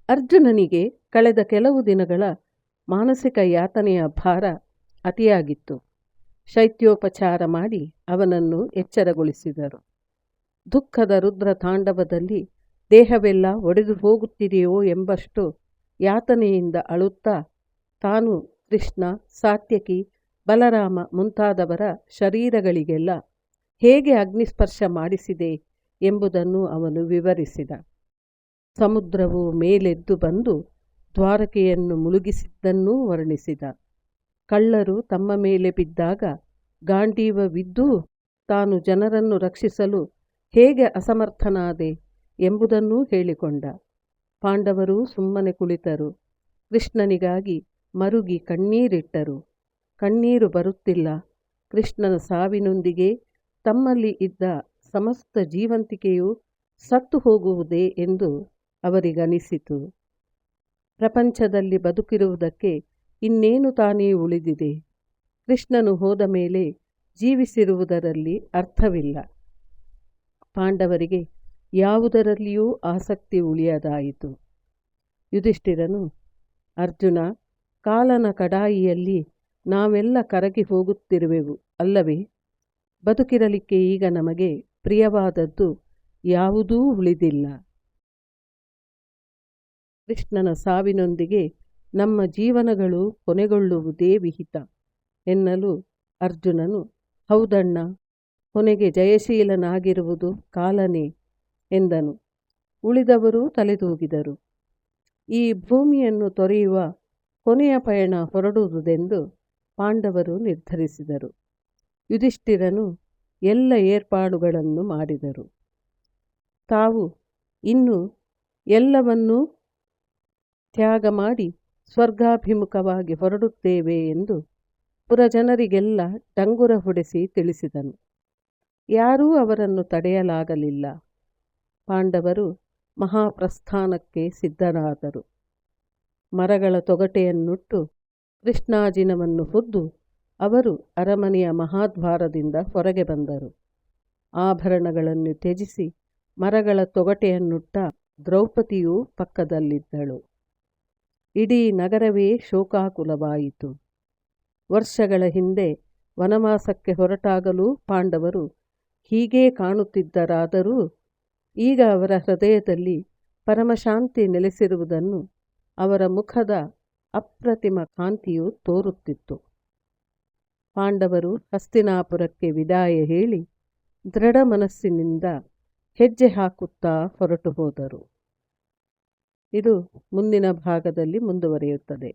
ಅರ್ಜುನನಿಗೆ ಕಳೆದ ಕೆಲವು ದಿನಗಳ ಮಾನಸಿಕ ಯಾತನೆಯ ಭಾರ ಅತಿಯಾಗಿತ್ತು. ಶೈತ್ಯೋಪಚಾರ ಮಾಡಿ ಅವನನ್ನು ಎಚ್ಚರಗೊಳಿಸಿದರು. ದುಃಖದ ರುದ್ರ ತಾಂಡವದಲ್ಲಿ ದೇಹವೆಲ್ಲ ಒಡೆದು ಹೋಗುತ್ತಿದೆಯೋ ಎಂಬಷ್ಟು ಯಾತನೆಯಿಂದ ಅಳುತ್ತಾ ತಾನು ಕೃಷ್ಣ, ಸಾತ್ಯಕಿ, ಬಲರಾಮ ಮುಂತಾದವರ ಶರೀರಗಳಿಗೆಲ್ಲ ಹೇಗೆ ಅಗ್ನಿಸ್ಪರ್ಶ ಮಾಡಿಸಿದೆ ಎಂಬುದನ್ನು ಅವನು ವಿವರಿಸಿದ. ಸಮುದ್ರವು ಮೇಲೆದ್ದು ಬಂದು ದ್ವಾರಕೆಯನ್ನು ಮುಳುಗಿಸಿದ್ದನ್ನೂ ವರ್ಣಿಸಿದ. ಕಳ್ಳರು ತಮ್ಮ ಮೇಲೆ ಬಿದ್ದಾಗ ಗಾಂಡೀವವಿದ್ದೂ ತಾನು ಜನರನ್ನು ರಕ್ಷಿಸಲು ಹೇಗೆ ಅಸಮರ್ಥನಾದೆ ಎಂಬುದನ್ನೂ ಹೇಳಿಕೊಂಡ. ಪಾಂಡವರೂ ಸುಮ್ಮನೆ ಕುಳಿತರು. ಕೃಷ್ಣನಿಗಾಗಿ ಮರುಗಿ ಕಣ್ಣೀರಿಟ್ಟರು. ಕಣ್ಣೀರು ಬರುತ್ತಿಲ್ಲ. ಕೃಷ್ಣನ ಸಾವಿನೊಂದಿಗೆ ತಮ್ಮಲ್ಲಿ ಇದ್ದ ಸಮಸ್ತ ಜೀವಂತಿಕೆಯು ಸತ್ತು ಹೋಗುವುದೇ ಎಂದು ಅವರಿಗನಿಸಿತು. ಪ್ರಪಂಚದಲ್ಲಿ ಬದುಕಿರುವುದಕ್ಕೆ ಇನ್ನೇನು ತಾನೇ ಉಳಿದಿದೆ? ಕೃಷ್ಣನು ಹೋದ ಮೇಲೆ ಜೀವಿಸಿರುವುದರಲ್ಲಿ ಅರ್ಥವಿಲ್ಲ. ಪಾಂಡವರಿಗೆ ಯಾವುದರಲ್ಲಿಯೂ ಆಸಕ್ತಿ ಉಳಿಯದಾಯಿತು. ಯುಧಿಷ್ಠಿರನು, ಅರ್ಜುನ, ಕಾಲನ ಕಡಾಯಿಯಲ್ಲಿ ನಾವೆಲ್ಲ ಕರಗಿ ಹೋಗುತ್ತಿರುವೆವು ಅಲ್ಲವೇ? ಬದುಕಿರಲಿಕ್ಕೆ ಈಗ ನಮಗೆ ಪ್ರಿಯವಾದದ್ದು ಯಾವುದೂ ಉಳಿದಿಲ್ಲ. ಕೃಷ್ಣನ ಸಾವಿನೊಂದಿಗೆ ನಮ್ಮ ಜೀವನಗಳು ಕೊನೆಗೊಳ್ಳುವುದೇ ವಿಹಿತ ಎನ್ನಲು ಅರ್ಜುನನು, ಹೌದಣ್ಣ, ಕೊನೆಗೆ ಜಯಶೀಲನಾಗಿರುವುದು ಕಾಲನೇ ಎಂದನು. ಉಳಿದವರು ತಲೆದೂಗಿದರು. ಈ ಭೂಮಿಯನ್ನು ತೊರೆಯುವ ಕೊನೆಯ ಪಯಣ ಹೊರಡುವುದೆಂದು ಪಾಂಡವರು ನಿರ್ಧರಿಸಿದರು. ಯುಧಿಷ್ಠಿರನು ಎಲ್ಲ ಏರ್ಪಾಡುಗಳನ್ನು ಮಾಡಿದರು. ತಾವು ಇನ್ನು ಎಲ್ಲವನ್ನೂ ತ್ಯಾಗ ಮಾಡಿ ಸ್ವರ್ಗಾಭಿಮುಖವಾಗಿ ಹೊರಡುತ್ತೇವೆ ಎಂದು ಪುರಜನರಿಗೆಲ್ಲ ಡಂಗುರ ಹೊಡೆಸಿ ತಿಳಿಸಿದನು. ಯಾರೂ ಅವರನ್ನು ತಡೆಯಲಾಗಲಿಲ್ಲ. ಪಾಂಡವರು ಮಹಾಪ್ರಸ್ಥಾನಕ್ಕೆ ಸಿದ್ಧರಾದರು. ಮರಗಳ ತೊಗಟೆಯನ್ನುಟ್ಟು ಕೃಷ್ಣಾಜಿನವನ್ನು ಹೊದ್ದು ಅವರು ಅರಮನೆಯ ಮಹಾದ್ವಾರದಿಂದ ಹೊರಗೆ ಬಂದರು. ಆಭರಣಗಳನ್ನು ತ್ಯಜಿಸಿ ಮರಗಳ ತೊಗಟೆಯನ್ನುಟ್ಟ ದ್ರೌಪದಿಯೂ ಪಕ್ಕದಲ್ಲಿದ್ದಳು. ಇಡೀ ನಗರವೇ ಶೋಕಾಕುಲವಾಯಿತು. ವರ್ಷಗಳ ಹಿಂದೆ ವನವಾಸಕ್ಕೆ ಹೊರಟಾಗಲೂ ಪಾಂಡವರು ಹೀಗೇ ಕಾಣುತ್ತಿದ್ದರಾದರೂ ಈಗ ಅವರ ಹೃದಯದಲ್ಲಿ ಪರಮಶಾಂತಿ ನೆಲೆಸಿರುವುದನ್ನು ಅವರ ಮುಖದ ಅಪ್ರತಿಮ ಕಾಂತಿಯು ತೋರುತ್ತಿತ್ತು. ಪಾಂಡವರು ಹಸ್ತಿನಾಪುರಕ್ಕೆ ವಿದಾಯ ಹೇಳಿ ದೃಢ ಮನಸ್ಸಿನಿಂದ ಹೆಜ್ಜೆ ಹಾಕುತ್ತಾ ಹೊರಟು ಹೋದರು. ಇದು ಮುಂದಿನ ಭಾಗದಲ್ಲಿ ಮುಂದುವರಿಯುತ್ತದೆ.